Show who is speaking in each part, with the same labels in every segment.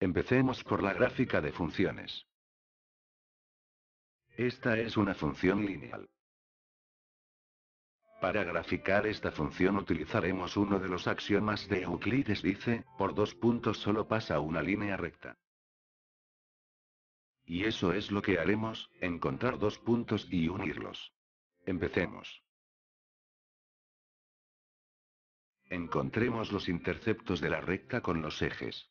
Speaker 1: Empecemos por la gráfica de funciones. Esta es una función lineal. Para graficar esta función utilizaremos uno de los axiomas de Euclides. Dice, por dos puntos solo pasa una línea recta. Y eso es lo que haremos, encontrar dos puntos y unirlos. Empecemos. Encontremos los interceptos de la recta con los ejes.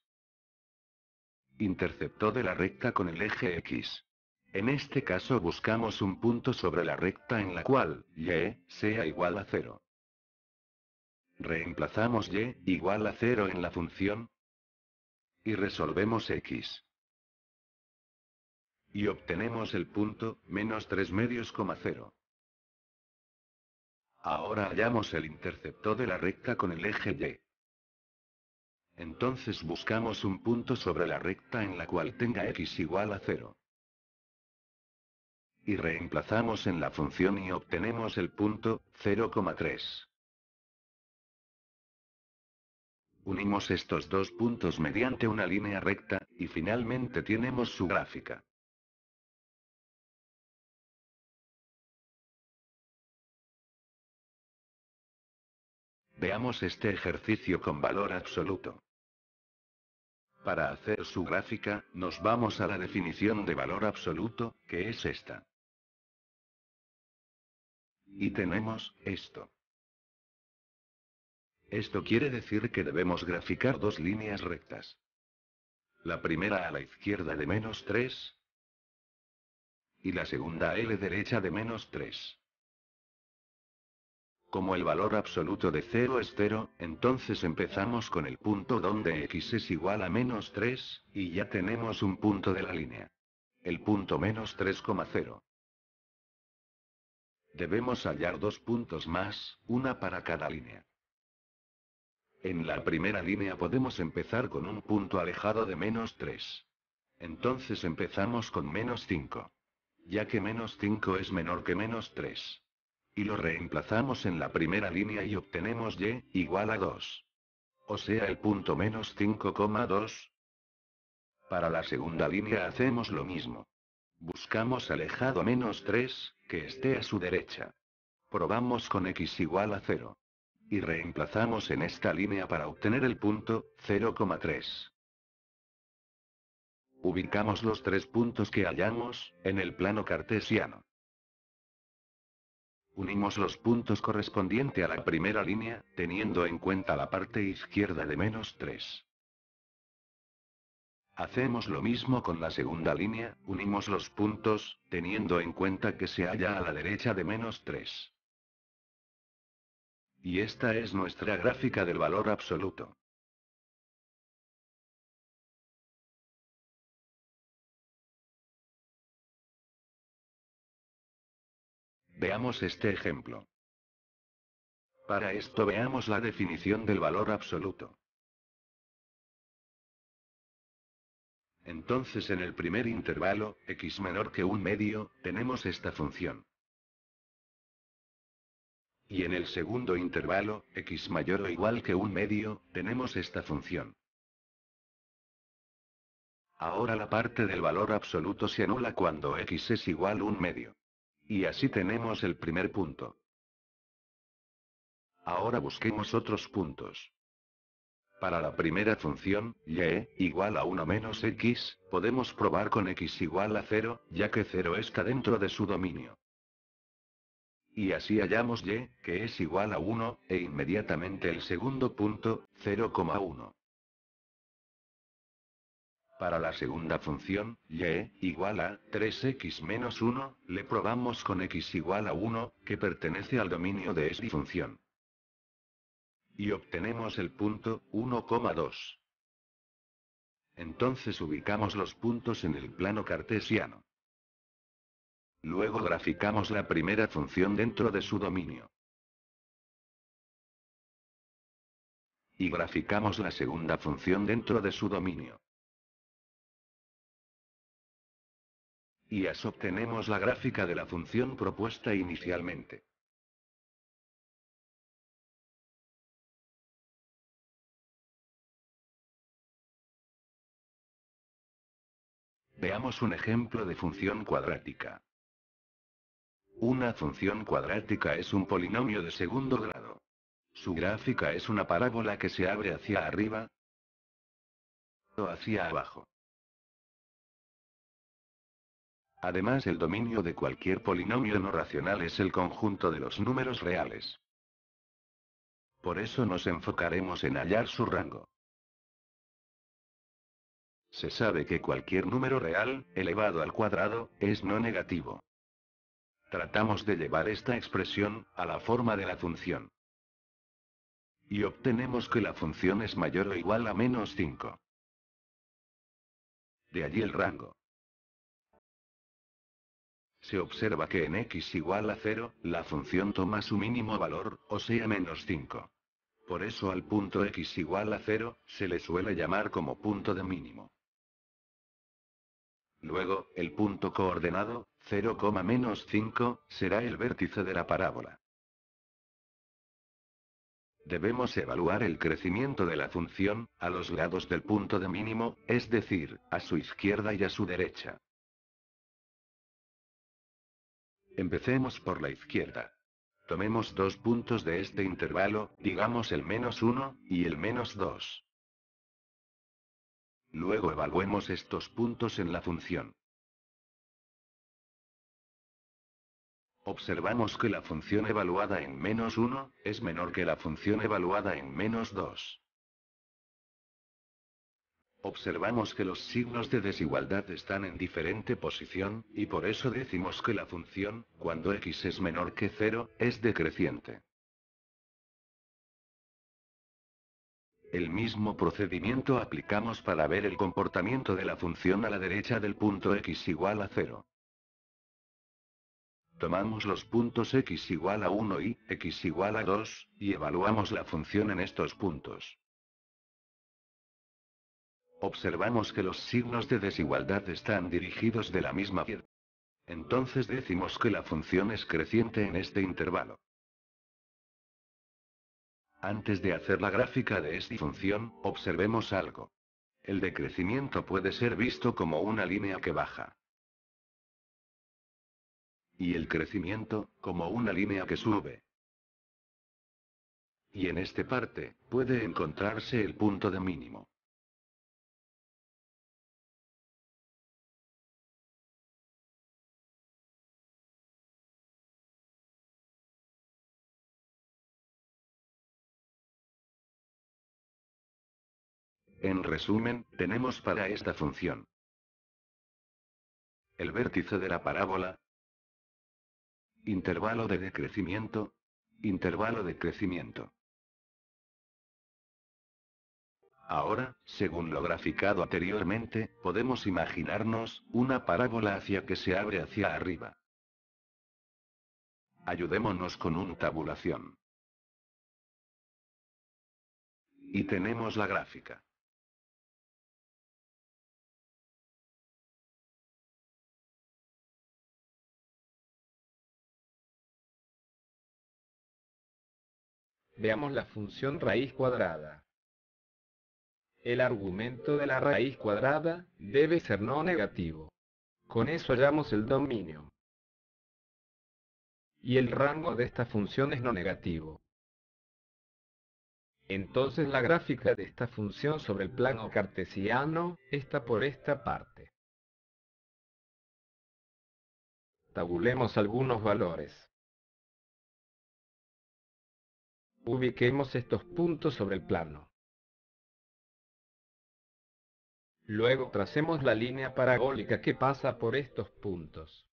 Speaker 1: Intercepto de la recta con el eje X. En este caso buscamos un punto sobre la recta en la cual y sea igual a 0. Reemplazamos y igual a 0 en la función y resolvemos X. Y obtenemos el punto, menos 3 medios, 0. Ahora hallamos el intercepto de la recta con el eje Y. Entonces buscamos un punto sobre la recta en la cual tenga X igual a 0. Y reemplazamos en la función y obtenemos el punto, 0,3. Unimos estos dos puntos mediante una línea recta, y finalmente tenemos su gráfica. Veamos este ejercicio con valor absoluto. Para hacer su gráfica, nos vamos a la definición de valor absoluto, que es esta. Y tenemos esto. Esto quiere decir que debemos graficar dos líneas rectas. La primera a la izquierda de menos 3. Y la segunda a la derecha de menos 3. Como el valor absoluto de 0 es 0, entonces empezamos con el punto donde x es igual a menos 3, y ya tenemos un punto de la línea. El punto menos 3,0. Debemos hallar dos puntos más, una para cada línea. En la primera línea podemos empezar con un punto alejado de menos 3. Entonces empezamos con menos 5. Ya que menos 5 es menor que menos 3. Y lo reemplazamos en la primera línea y obtenemos y igual a 2. O sea el punto menos 5,2. Para la segunda línea hacemos lo mismo. Buscamos alejado menos 3, que esté a su derecha. Probamos con x igual a 0. Y reemplazamos en esta línea para obtener el punto, 0,3. Ubicamos los tres puntos que hallamos, en el plano cartesiano. Unimos los puntos correspondiente a la primera línea, teniendo en cuenta la parte izquierda de menos 3. Hacemos lo mismo con la segunda línea, unimos los puntos, teniendo en cuenta que se halla a la derecha de menos 3. Y esta es nuestra gráfica del valor absoluto. Veamos este ejemplo. Para esto veamos la definición del valor absoluto. Entonces en el primer intervalo, x menor que 1/2, tenemos esta función. Y en el segundo intervalo, x mayor o igual que 1/2, tenemos esta función. Ahora la parte del valor absoluto se anula cuando x es igual a 1/2. Y así tenemos el primer punto. Ahora busquemos otros puntos. Para la primera función, y igual a 1 menos x, podemos probar con x igual a 0, ya que 0 está dentro de su dominio. Y así hallamos y, que es igual a 1, e inmediatamente el segundo punto, 0,1. Para la segunda función, y igual a 3x menos 1, le probamos con x igual a 1, que pertenece al dominio de esta función. Y obtenemos el punto, 1,2. Entonces ubicamos los puntos en el plano cartesiano. Luego graficamos la primera función dentro de su dominio. Y graficamos la segunda función dentro de su dominio. Y así obtenemos la gráfica de la función propuesta inicialmente. Veamos un ejemplo de función cuadrática. Una función cuadrática es un polinomio de segundo grado. Su gráfica es una parábola que se abre hacia arriba o hacia abajo. Además, el dominio de cualquier polinomio no racional es el conjunto de los números reales. Por eso nos enfocaremos en hallar su rango. Se sabe que cualquier número real, elevado al cuadrado, es no negativo. Tratamos de llevar esta expresión a la forma de la función. Y obtenemos que la función es mayor o igual a -5. De allí el rango. Se observa que en x igual a 0, la función toma su mínimo valor, o sea -5. Por eso al punto x igual a 0, se le suele llamar como punto de mínimo. Luego, el punto coordenado, 0, -5, será el vértice de la parábola. Debemos evaluar el crecimiento de la función, a los lados del punto de mínimo, es decir, a su izquierda y a su derecha. Empecemos por la izquierda. Tomemos dos puntos de este intervalo, digamos el -1, y el -2. Luego evaluemos estos puntos en la función. Observamos que la función evaluada en -1, es menor que la función evaluada en -2. Observamos que los signos de desigualdad están en diferente posición, y por eso decimos que la función, cuando x es menor que 0, es decreciente. El mismo procedimiento aplicamos para ver el comportamiento de la función a la derecha del punto x igual a 0. Tomamos los puntos x igual a 1 y x igual a 2, y evaluamos la función en estos puntos. Observamos que los signos de desigualdad están dirigidos de la misma manera. Entonces decimos que la función es creciente en este intervalo. Antes de hacer la gráfica de esta función, observemos algo. El decrecimiento puede ser visto como una línea que baja. Y el crecimiento, como una línea que sube. Y en este parte, puede encontrarse el punto de mínimo. En resumen, tenemos para esta función el vértice de la parábola, intervalo de decrecimiento, intervalo de crecimiento. Ahora, según lo graficado anteriormente, podemos imaginarnos una parábola hacia que se abre hacia arriba. Ayudémonos con una tabulación. Y tenemos la gráfica.
Speaker 2: Veamos la función raíz cuadrada. El argumento de la raíz cuadrada debe ser no negativo. Con eso hallamos el dominio. Y el rango de esta función es no negativo. Entonces la gráfica de esta función sobre el plano cartesiano está por esta parte. Tabulemos algunos valores. Ubiquemos estos puntos sobre el plano. Luego tracemos la línea parabólica que pasa por estos puntos.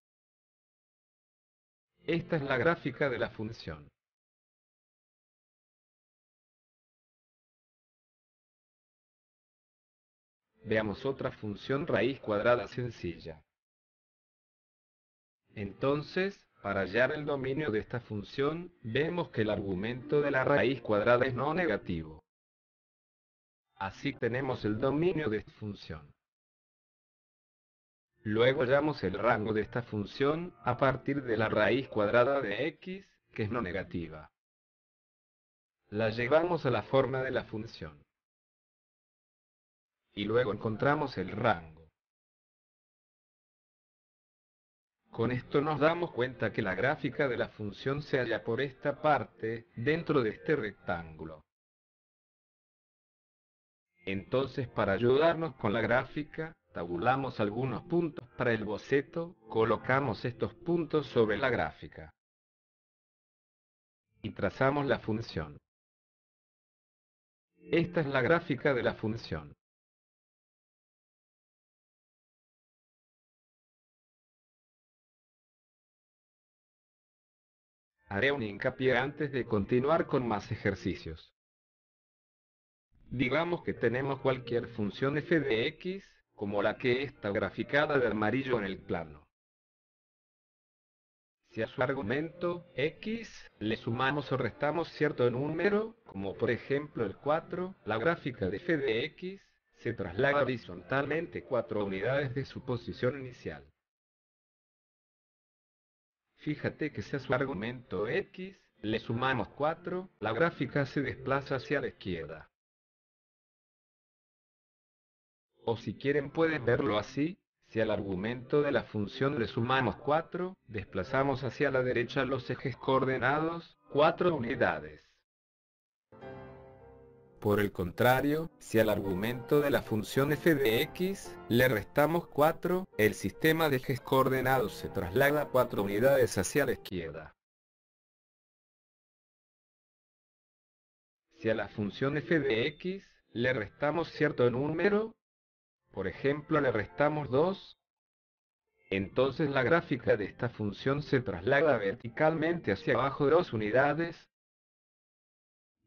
Speaker 2: Esta es la gráfica de la función. Veamos otra función raíz cuadrada sencilla. Entonces, para hallar el dominio de esta función, vemos que el argumento de la raíz cuadrada es no negativo. Así tenemos el dominio de esta función. Luego hallamos el rango de esta función a partir de la raíz cuadrada de x, que es no negativa. La llevamos a la forma de la función. Y luego encontramos el rango. Con esto nos damos cuenta que la gráfica de la función se halla por esta parte, dentro de este rectángulo. Entonces, para ayudarnos con la gráfica, tabulamos algunos puntos para el boceto, colocamos estos puntos sobre la gráfica y trazamos la función. Esta es la gráfica de la función. Haré un hincapié antes de continuar con más ejercicios. Digamos que tenemos cualquier función f de x, como la que está graficada de amarillo en el plano. Si a su argumento, x, le sumamos o restamos cierto número, como por ejemplo el 4, la gráfica de f de x se traslada horizontalmente 4 unidades de su posición inicial. Fíjate que si a su argumento x le sumamos 4, la gráfica se desplaza hacia la izquierda. O si quieren pueden verlo así, si al argumento de la función le sumamos 4, desplazamos hacia la derecha los ejes coordenados, 4 unidades. Por el contrario, si al argumento de la función f de x le restamos 4, el sistema de ejes coordenados se traslada 4 unidades hacia la izquierda. Si a la función f de x le restamos cierto número, por ejemplo le restamos 2, entonces la gráfica de esta función se traslada verticalmente hacia abajo 2 unidades.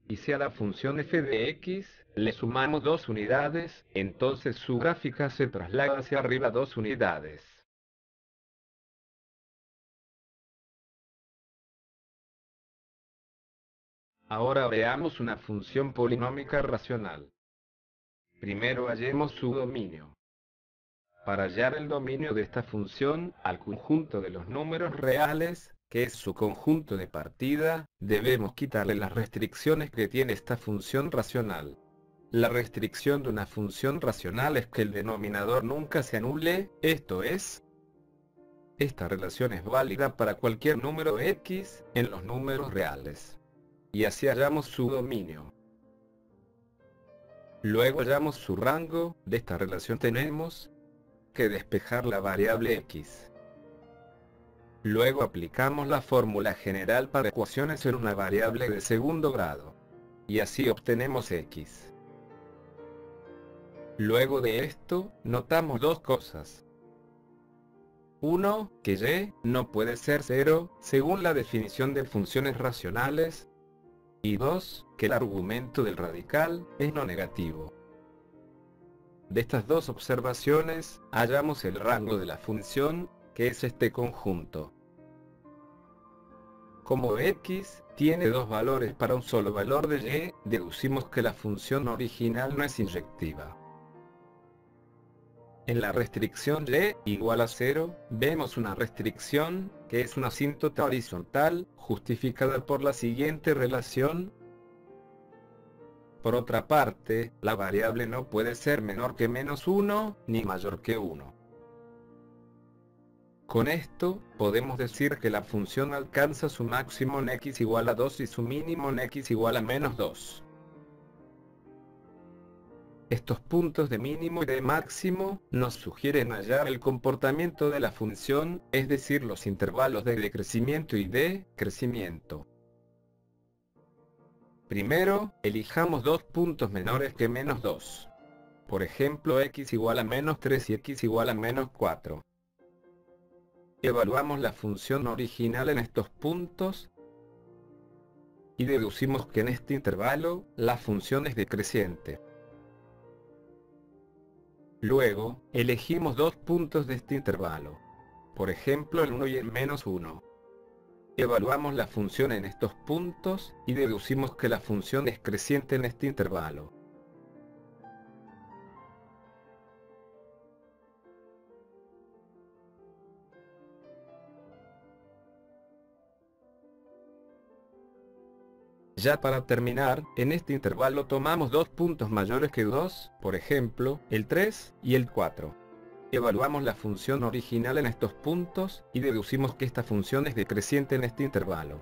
Speaker 2: Y si a la función f de x le sumamos 2 unidades, entonces su gráfica se traslada hacia arriba 2 unidades. Ahora veamos una función polinómica racional. Primero hallemos su dominio. Para hallar el dominio de esta función al conjunto de los números reales, que es su conjunto de partida, debemos quitarle las restricciones que tiene esta función racional. La restricción de una función racional es que el denominador nunca se anule, esto es, esta relación es válida para cualquier número x en los números reales. Y así hallamos su dominio. Luego hallamos su rango, de esta relación tenemos que despejar la variable x. Luego aplicamos la fórmula general para ecuaciones en una variable de segundo grado. Y así obtenemos x. Luego de esto, notamos dos cosas. 1, que y no puede ser 0, según la definición de funciones racionales. Y 2, que el argumento del radical es no negativo. De estas dos observaciones, hallamos el rango de la función, que es este conjunto. Como x tiene dos valores para un solo valor de y, deducimos que la función original no es inyectiva. En la restricción y igual a 0, vemos una restricción, que es una asíntota horizontal, justificada por la siguiente relación. Por otra parte, la variable no puede ser menor que -1, ni mayor que 1. Con esto, podemos decir que la función alcanza su máximo en x igual a 2 y su mínimo en x igual a -2. Estos puntos de mínimo y de máximo nos sugieren hallar el comportamiento de la función, es decir, los intervalos de decrecimiento y de crecimiento. Primero, elijamos dos puntos menores que -2. Por ejemplo, x igual a -3 y x igual a -4. Evaluamos la función original en estos puntos y deducimos que en este intervalo, la función es decreciente. Luego, elegimos dos puntos de este intervalo. Por ejemplo, el 1 y el -1. Evaluamos la función en estos puntos y deducimos que la función es creciente en este intervalo. Ya para terminar, en este intervalo tomamos dos puntos mayores que 2, por ejemplo, el 3 y el 4. Evaluamos la función original en estos puntos, y deducimos que esta función es decreciente en este intervalo.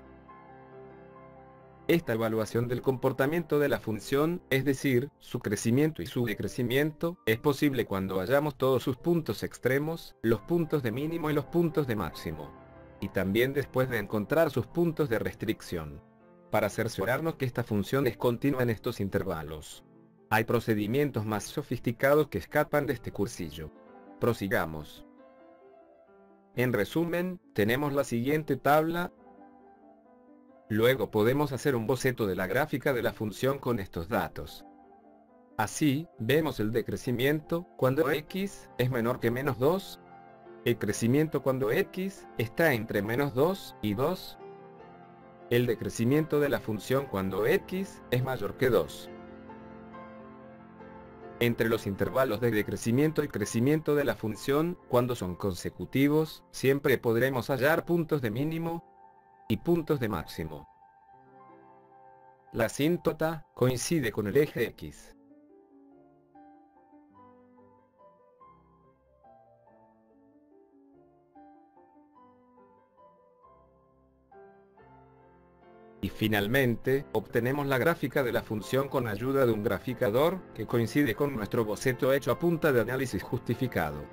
Speaker 2: Esta evaluación del comportamiento de la función, es decir, su crecimiento y su decrecimiento, es posible cuando hallamos todos sus puntos extremos, los puntos de mínimo y los puntos de máximo. Y también después de encontrar sus puntos de restricción. Para cerciorarnos que esta función es continua en estos intervalos. Hay procedimientos más sofisticados que escapan de este cursillo. Prosigamos. En resumen, tenemos la siguiente tabla. Luego podemos hacer un boceto de la gráfica de la función con estos datos. Así, vemos el decrecimiento cuando x es menor que menos 2, el crecimiento cuando x está entre menos 2 y 2, el decrecimiento de la función cuando x es mayor que 2. Entre los intervalos de decrecimiento y crecimiento de la función, cuando son consecutivos, siempre podremos hallar puntos de mínimo y puntos de máximo. La asíntota coincide con el eje X. Y finalmente, obtenemos la gráfica de la función con ayuda de un graficador, que coincide con nuestro boceto hecho a punta de análisis justificado.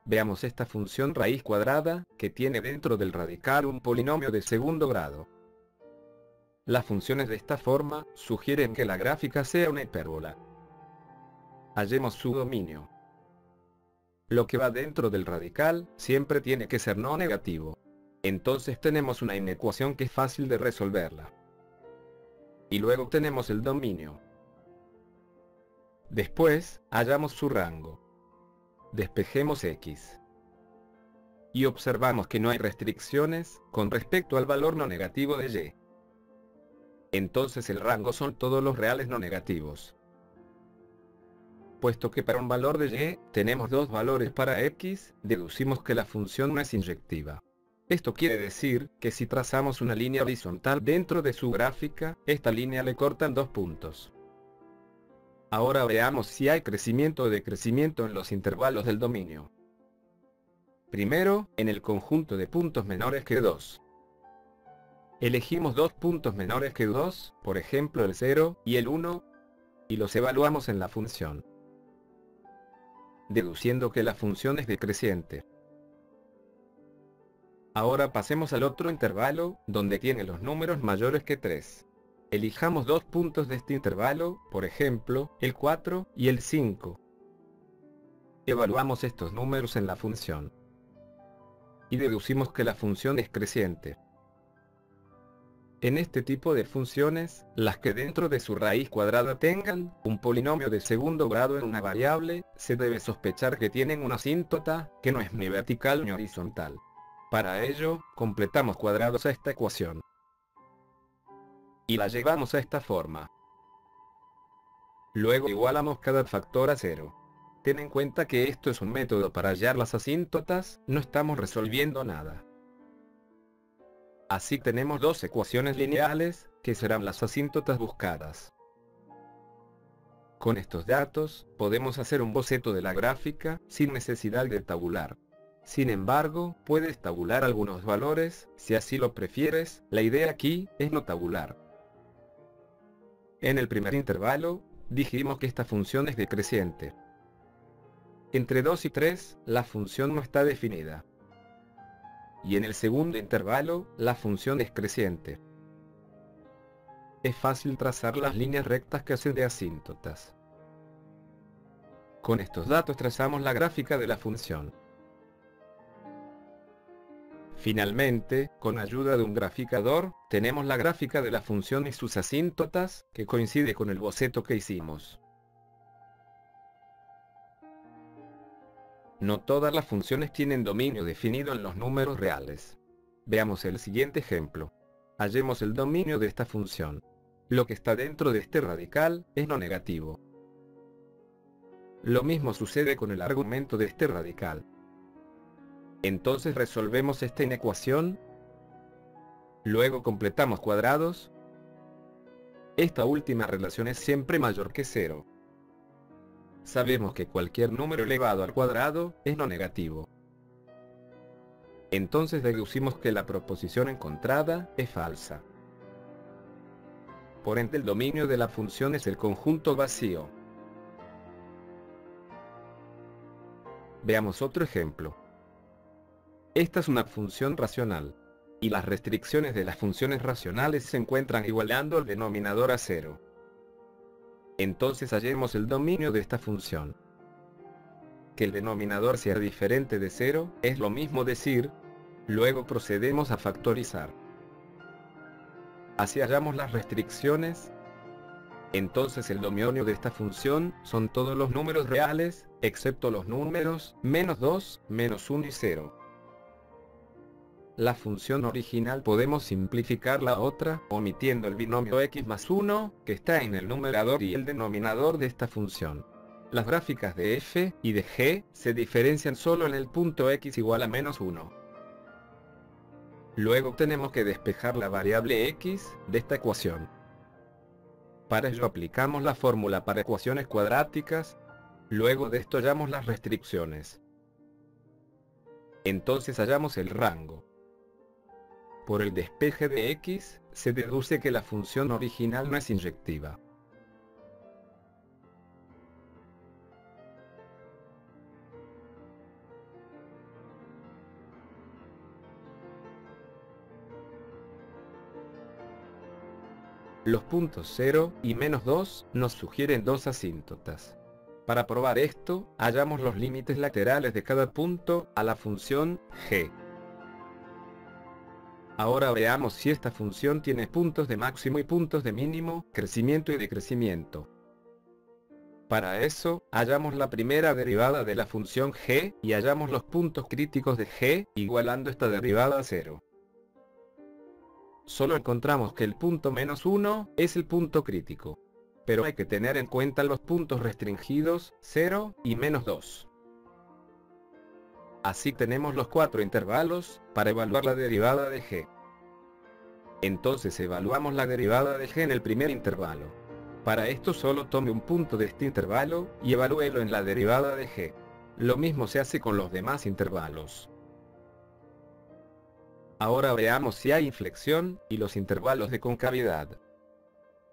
Speaker 2: Veamos esta función raíz cuadrada, que tiene dentro del radical un polinomio de segundo grado. Las funciones de esta forma sugieren que la gráfica sea una hipérbola. Hallemos su dominio. Lo que va dentro del radical siempre tiene que ser no negativo. Entonces tenemos una inecuación que es fácil de resolverla. Y luego tenemos el dominio. Después, hallamos su rango. Despejemos X. Y observamos que no hay restricciones con respecto al valor no negativo de Y. Entonces el rango son todos los reales no negativos. Puesto que para un valor de Y tenemos dos valores para X, deducimos que la función no es inyectiva. Esto quiere decir que si trazamos una línea horizontal dentro de su gráfica, esta línea le corta en dos puntos. Ahora veamos si hay crecimiento o decrecimiento en los intervalos del dominio. Primero, en el conjunto de puntos menores que 2. Elegimos dos puntos menores que 2, por ejemplo el 0 y el 1, y los evaluamos en la función, deduciendo que la función es decreciente. Ahora pasemos al otro intervalo, donde tiene los números mayores que 3. Elijamos dos puntos de este intervalo, por ejemplo, el 4 y el 5. Evaluamos estos números en la función. Y deducimos que la función es creciente. En este tipo de funciones, las que dentro de su raíz cuadrada tengan un polinomio de segundo grado en una variable, se debe sospechar que tienen una asíntota, que no es ni vertical ni horizontal. Para ello, completamos cuadrados a esta ecuación. Y la llevamos a esta forma. Luego igualamos cada factor a 0. Ten en cuenta que esto es un método para hallar las asíntotas, no estamos resolviendo nada. Así tenemos dos ecuaciones lineales, que serán las asíntotas buscadas. Con estos datos, podemos hacer un boceto de la gráfica, sin necesidad de tabular. Sin embargo, puedes tabular algunos valores, si así lo prefieres, la idea aquí es no tabular. En el primer intervalo, dijimos que esta función es decreciente. Entre 2 y 3, la función no está definida. Y en el segundo intervalo, la función es creciente. Es fácil trazar las líneas rectas que hacen de asíntotas. Con estos datos trazamos la gráfica de la función. Finalmente, con ayuda de un graficador, tenemos la gráfica de la función y sus asíntotas, que coincide con el boceto que hicimos. No todas las funciones tienen dominio definido en los números reales. Veamos el siguiente ejemplo. Hallemos el dominio de esta función. Lo que está dentro de este radical es no negativo. Lo mismo sucede con el argumento de este radical. Entonces resolvemos esta inecuación. Luego completamos cuadrados. Esta última relación es siempre mayor que 0. Sabemos que cualquier número elevado al cuadrado es no negativo. Entonces deducimos que la proposición encontrada es falsa. Por ende, el dominio de la función es el conjunto vacío. Veamos otro ejemplo. Esta es una función racional, y las restricciones de las funciones racionales se encuentran igualando el denominador a 0. Entonces hallemos el dominio de esta función. Que el denominador sea diferente de 0, es lo mismo decir. Luego procedemos a factorizar. Así hallamos las restricciones. Entonces el dominio de esta función son todos los números reales, excepto los números -2, -1 y 0. La función original podemos simplificar la otra, omitiendo el binomio x más 1, que está en el numerador y el denominador de esta función. Las gráficas de f y de g se diferencian solo en el punto x igual a -1. Luego tenemos que despejar la variable x de esta ecuación. Para ello aplicamos la fórmula para ecuaciones cuadráticas. Luego de esto hallamos las restricciones. Entonces hallamos el rango. Por el despeje de x, se deduce que la función original no es inyectiva. Los puntos 0 y -2 nos sugieren dos asíntotas. Para probar esto, hallamos los límites laterales de cada punto a la función g. Ahora veamos si esta función tiene puntos de máximo y puntos de mínimo, crecimiento y decrecimiento. Para eso, hallamos la primera derivada de la función g, y hallamos los puntos críticos de g, igualando esta derivada a 0. Solo encontramos que el punto -1 es el punto crítico. Pero hay que tener en cuenta los puntos restringidos, 0 y -2. Así tenemos los 4 intervalos, para evaluar la derivada de g. Entonces evaluamos la derivada de g en el primer intervalo. Para esto solo tome un punto de este intervalo, y evalúelo en la derivada de g. Lo mismo se hace con los demás intervalos. Ahora veamos si hay inflexión, y los intervalos de concavidad.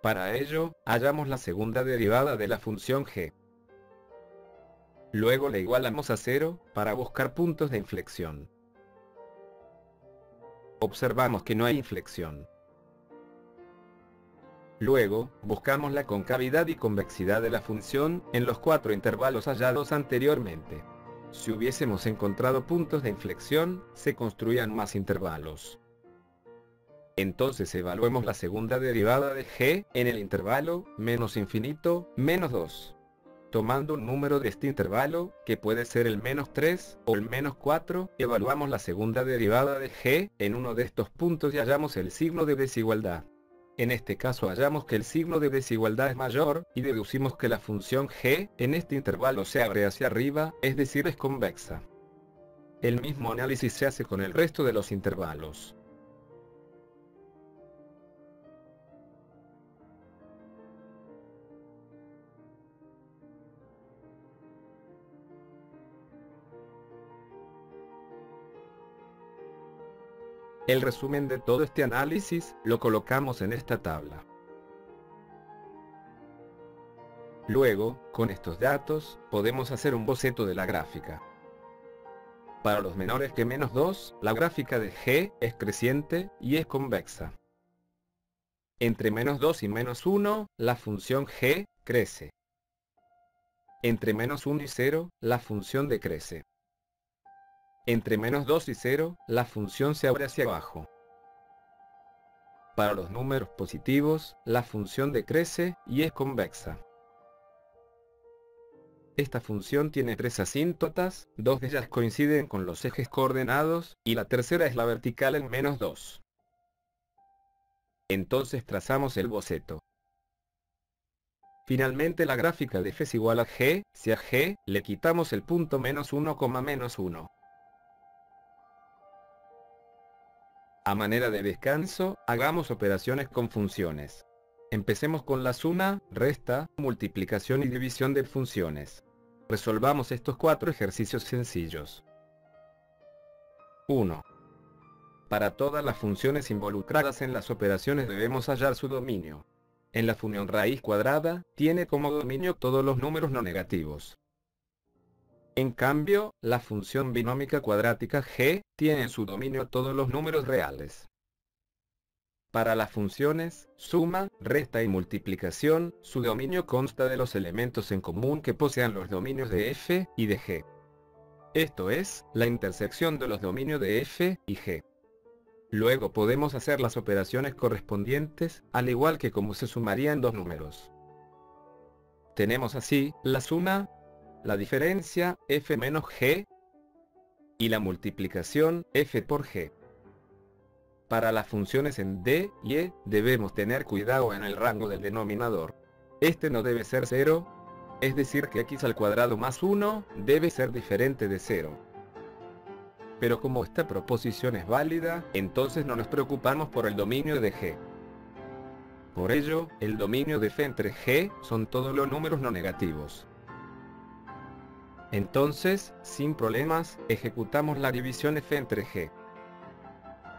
Speaker 2: Para ello, hallamos la segunda derivada de la función g. Luego la igualamos a 0, para buscar puntos de inflexión. Observamos que no hay inflexión. Luego, buscamos la concavidad y convexidad de la función, en los 4 intervalos hallados anteriormente. Si hubiésemos encontrado puntos de inflexión, se construían más intervalos. Entonces evaluemos la segunda derivada de g, en el intervalo, -∞, -2. Tomando un número de este intervalo, que puede ser el -3, o el -4, evaluamos la segunda derivada de g, en uno de estos puntos y hallamos el signo de desigualdad. En este caso hallamos que el signo de desigualdad es mayor, y deducimos que la función g, en este intervalo se abre hacia arriba, es decir, es convexa. El mismo análisis se hace con el resto de los intervalos. El resumen de todo este análisis, lo colocamos en esta tabla. Luego, con estos datos, podemos hacer un boceto de la gráfica. Para los menores que -2, la gráfica de g es creciente, y es convexa. Entre -2 y -1, la función g crece. Entre -1 y 0, la función decrece. Entre -2 y 0, la función se abre hacia abajo. Para los números positivos, la función decrece, y es convexa. Esta función tiene 3 asíntotas, 2 de ellas coinciden con los ejes coordenados, y la tercera es la vertical en -2. Entonces trazamos el boceto. Finalmente la gráfica de f es igual a g, si a g le quitamos el punto -1, -1. A manera de descanso, hagamos operaciones con funciones. Empecemos con la suma, resta, multiplicación y división de funciones. Resolvamos estos 4 ejercicios sencillos. 1. Para todas las funciones involucradas en las operaciones debemos hallar su dominio. En la función raíz cuadrada, tiene como dominio todos los números no negativos. En cambio, la función binómica cuadrática g tiene en su dominio todos los números reales. Para las funciones suma, resta y multiplicación, su dominio consta de los elementos en común que posean los dominios de f y de g. Esto es, la intersección de los dominios de f y g. Luego podemos hacer las operaciones correspondientes, al igual que como se sumarían dos números. Tenemos así, la suma, la diferencia, f menos g, y la multiplicación, f por g. Para las funciones en d y e, debemos tener cuidado en el rango del denominador. Este no debe ser 0, es decir que x al cuadrado más 1, debe ser diferente de 0. Pero como esta proposición es válida, entonces no nos preocupamos por el dominio de g. Por ello, el dominio de f entre g son todos los números no negativos. Entonces, sin problemas, ejecutamos la división f entre g.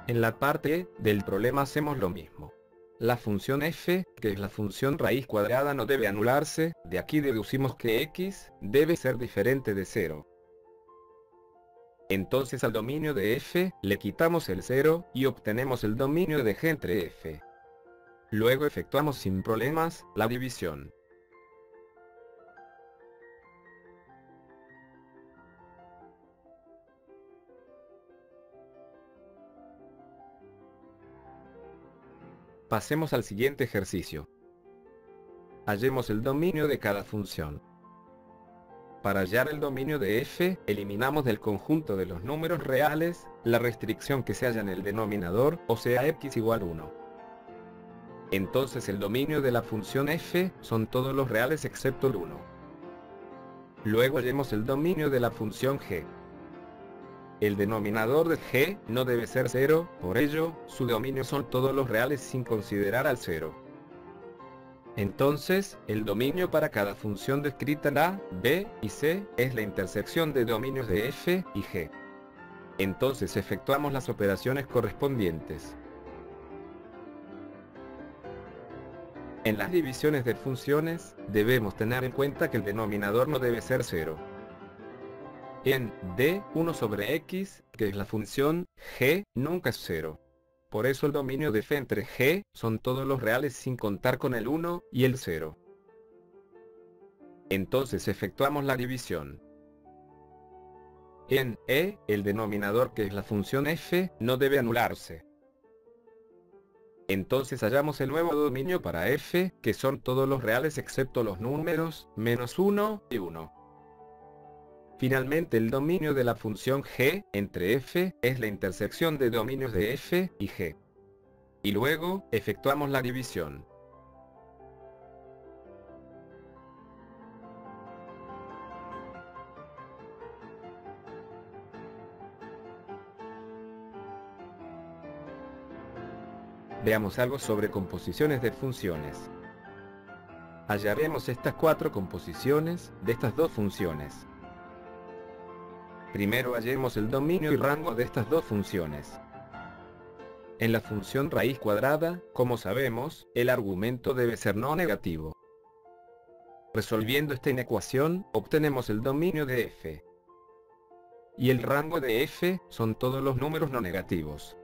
Speaker 2: En la parte e del problema hacemos lo mismo. La función f, que es la función raíz cuadrada, no debe anularse, de aquí deducimos que x debe ser diferente de 0. Entonces al dominio de f le quitamos el 0 y obtenemos el dominio de g entre f. Luego efectuamos sin problemas la división. Pasemos al siguiente ejercicio. Hallemos el dominio de cada función. Para hallar el dominio de f, eliminamos del conjunto de los números reales, la restricción que se halla en el denominador, o sea x igual 1. Entonces el dominio de la función f, son todos los reales excepto el 1. Luego hallemos el dominio de la función g. El denominador de g no debe ser 0, por ello, su dominio son todos los reales sin considerar al 0. Entonces, el dominio para cada función descrita en a, b y c es la intersección de dominios de f y g. Entonces efectuamos las operaciones correspondientes. En las divisiones de funciones, debemos tener en cuenta que el denominador no debe ser 0. En d, 1 sobre x, que es la función, g nunca es 0. Por eso el dominio de f entre g, son todos los reales sin contar con el 1 y el 0. Entonces efectuamos la división. En e, el denominador que es la función f, no debe anularse. Entonces hallamos el nuevo dominio para f, que son todos los reales excepto los números, menos 1 y 1. Finalmente el dominio de la función g, entre f, es la intersección de dominios de f y g. Y luego, efectuamos la división. Veamos algo sobre composiciones de funciones. Hallaremos estas 4 composiciones, de estas dos funciones. Primero hallemos el dominio y rango de estas dos funciones. En la función raíz cuadrada, como sabemos, el argumento debe ser no negativo. Resolviendo esta inecuación, obtenemos el dominio de f. Y el rango de f, son todos los números no negativos.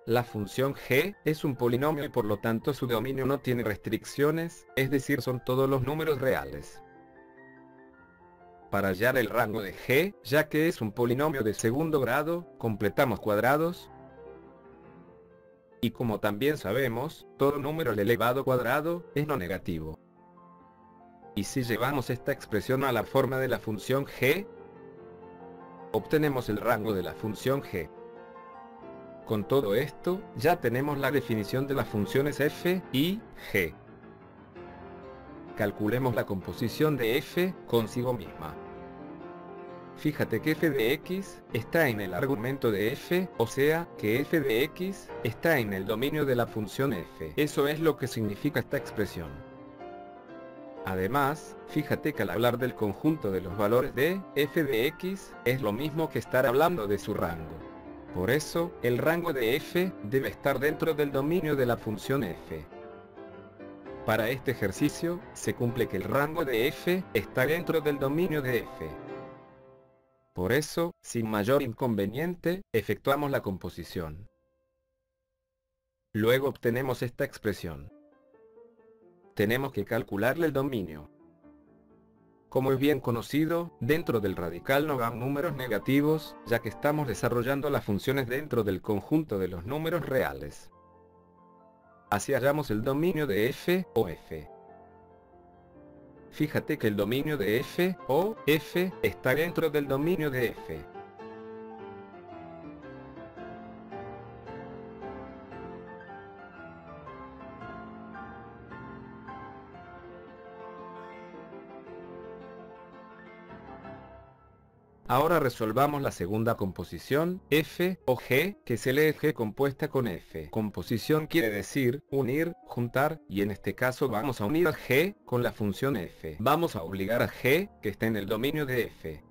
Speaker 2: La función g, es un polinomio y por lo tanto su dominio no tiene restricciones, es decir son todos los números reales. Para hallar el rango de g, ya que es un polinomio de segundo grado, completamos cuadrados. Y como también sabemos, todo número al elevado cuadrado, es no negativo. Y si llevamos esta expresión a la forma de la función g, obtenemos el rango de la función g. Con todo esto, ya tenemos la definición de las funciones f y g. Calculemos la composición de f consigo misma. Fíjate que f de x está en el argumento de f, o sea, que f de x está en el dominio de la función f. Eso es lo que significa esta expresión. Además, fíjate que al hablar del conjunto de los valores de f de x, es lo mismo que estar hablando de su rango. Por eso, el rango de f debe estar dentro del dominio de la función f. Para este ejercicio, se cumple que el rango de f está dentro del dominio de f. Por eso, sin mayor inconveniente, efectuamos la composición. Luego obtenemos esta expresión. Tenemos que calcularle el dominio. Como es bien conocido, dentro del radical no van números negativos, ya que estamos desarrollando las funciones dentro del conjunto de los números reales. Así hallamos el dominio de f o f. Fíjate que el dominio de f o f está dentro del dominio de f. Ahora resolvamos la segunda composición, f o g, que se lee g compuesta con f. Composición quiere decir, unir, juntar, y en este caso vamos a unir a g con la función f. Vamos a obligar a g, que está en el dominio de f.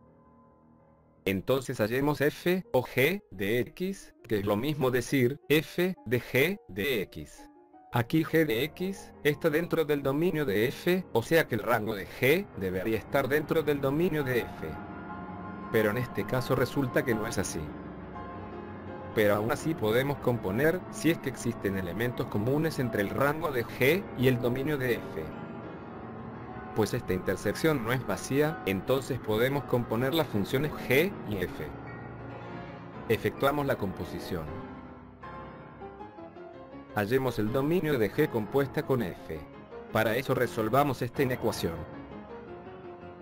Speaker 2: Entonces hallemos f o g de x, que es lo mismo decir, f de g de x. Aquí g de x está dentro del dominio de f, o sea que el rango de g debería estar dentro del dominio de f. Pero en este caso resulta que no es así. Pero aún así podemos componer, si es que existen elementos comunes entre el rango de g y el dominio de f. Pues esta intersección no es vacía, entonces podemos componer las funciones g y f. Efectuamos la composición. Hallemos el dominio de g compuesta con f. Para eso resolvamos esta inecuación.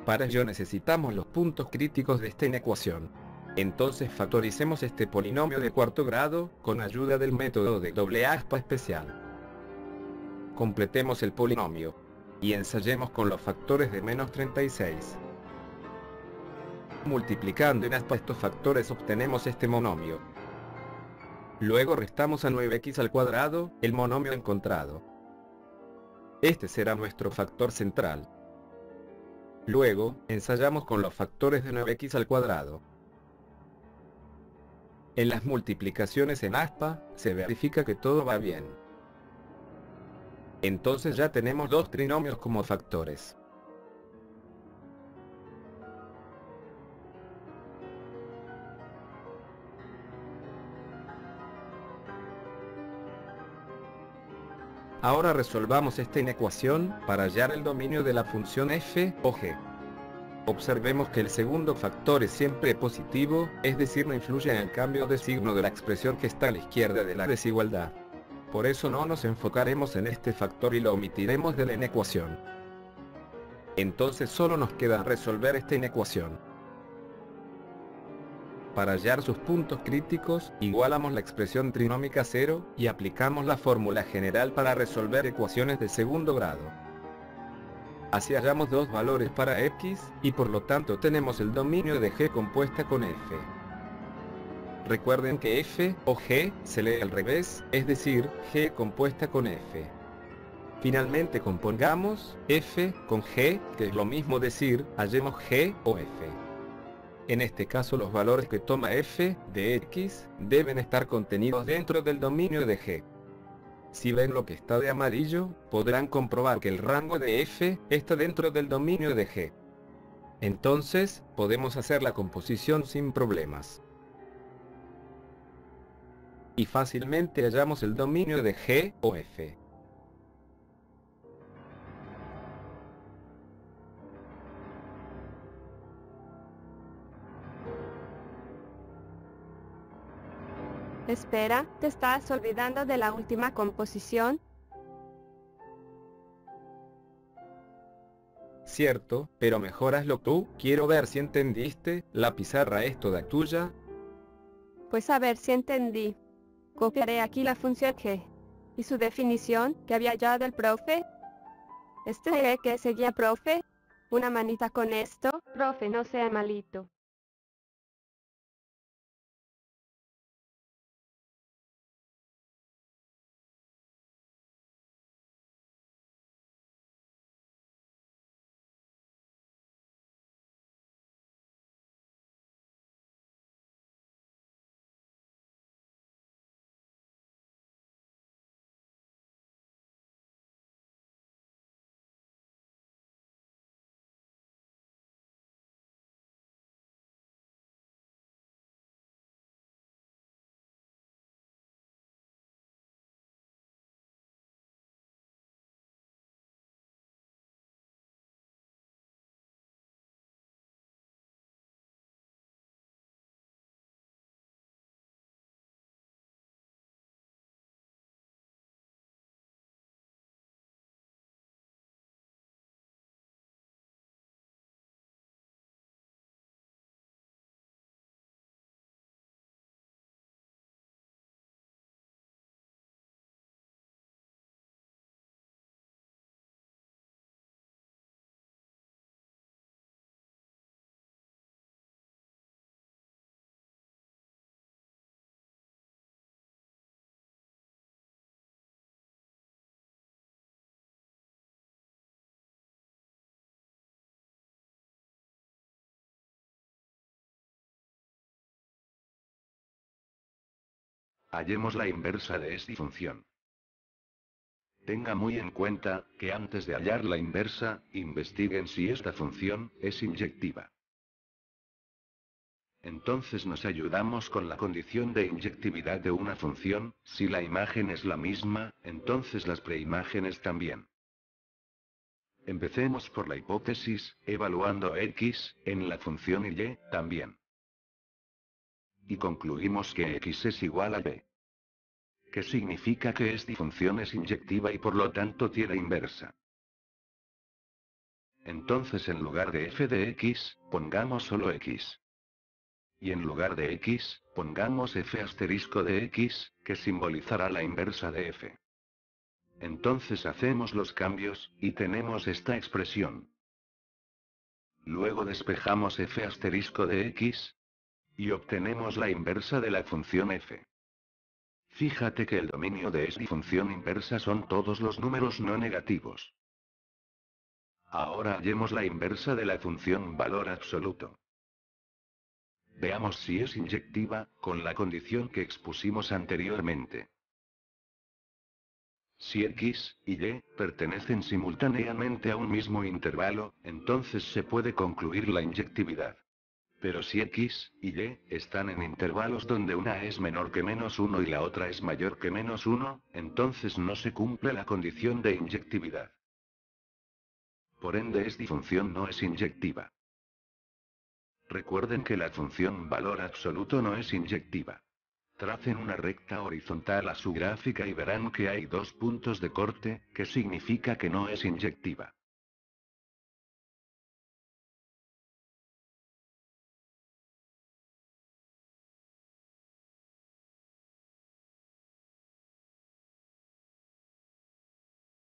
Speaker 2: Para ello necesitamos los puntos críticos de esta inecuación. Entonces factoricemos este polinomio de cuarto grado, con ayuda del método de doble aspa especial. Completemos el polinomio. Y ensayemos con los factores de menos 36. Multiplicando en aspa estos factores obtenemos este monomio. Luego restamos a 9x al cuadrado, el monomio encontrado. Este será nuestro factor central. Luego, ensayamos con los factores de 9x al cuadrado. En las multiplicaciones en aspa, se verifica que todo va bien. Entonces ya tenemos dos trinomios como factores. Ahora resolvamos esta inecuación para hallar el dominio de la función f o g. Observemos que el segundo factor es siempre positivo, es decir, no influye en el cambio de signo de la expresión que está a la izquierda de la desigualdad. Por eso no nos enfocaremos en este factor y lo omitiremos de la inecuación. Entonces solo nos queda resolver esta inecuación. Para hallar sus puntos críticos, igualamos la expresión trinómica 0, y aplicamos la fórmula general para resolver ecuaciones de segundo grado. Así hallamos dos valores para x, y por lo tanto tenemos el dominio de g compuesta con f. Recuerden que f o g se lee al revés, es decir, g compuesta con f. Finalmente compongamos f con g, que es lo mismo decir, hallemos g o f. En este caso los valores que toma f de x deben estar contenidos dentro del dominio de g. Si ven lo que está de amarillo, podrán comprobar que el rango de f está dentro del dominio de g. Entonces, podemos hacer la composición sin problemas. Y fácilmente hallamos el dominio de g o f.
Speaker 3: Espera, ¿te estás olvidando de la última composición?
Speaker 2: Cierto, pero mejor hazlo tú, quiero ver si entendiste, la pizarra es toda tuya.
Speaker 3: Pues a ver si entendí. Copiaré aquí la función g. ¿Y su definición, que había hallado el profe? ¿Que seguía profe? Una manita con esto, profe, no sea malito.
Speaker 1: Hallemos la inversa de esta función. Tenga muy en cuenta, que antes de hallar la inversa, investiguen si esta función es inyectiva. Entonces nos ayudamos con la condición de inyectividad de una función. Si la imagen es la misma, entonces las preimágenes también. Empecemos por la hipótesis, evaluando x, en la función y también. Y concluimos que x es igual a b. Que significa que esta función es inyectiva y por lo tanto tiene inversa. Entonces en lugar de f de x, pongamos solo x. Y en lugar de x, pongamos f asterisco de x, que simbolizará la inversa de f. Entonces hacemos los cambios, y tenemos esta expresión. Luego despejamos f asterisco de x, y obtenemos la inversa de la función f. Fíjate que el dominio de esta función inversa son todos los números no negativos. Ahora hallemos la inversa de la función valor absoluto. Veamos si es inyectiva, con la condición que expusimos anteriormente. Si x y y pertenecen simultáneamente a un mismo intervalo, entonces se puede concluir la inyectividad. Pero si x y y están en intervalos donde una es menor que -1 y la otra es mayor que -1, entonces no se cumple la condición de inyectividad. Por ende esta función no es inyectiva. Recuerden que la función valor absoluto no es inyectiva. Tracen una recta horizontal a su gráfica y verán que hay dos puntos de corte, que significa que no es inyectiva.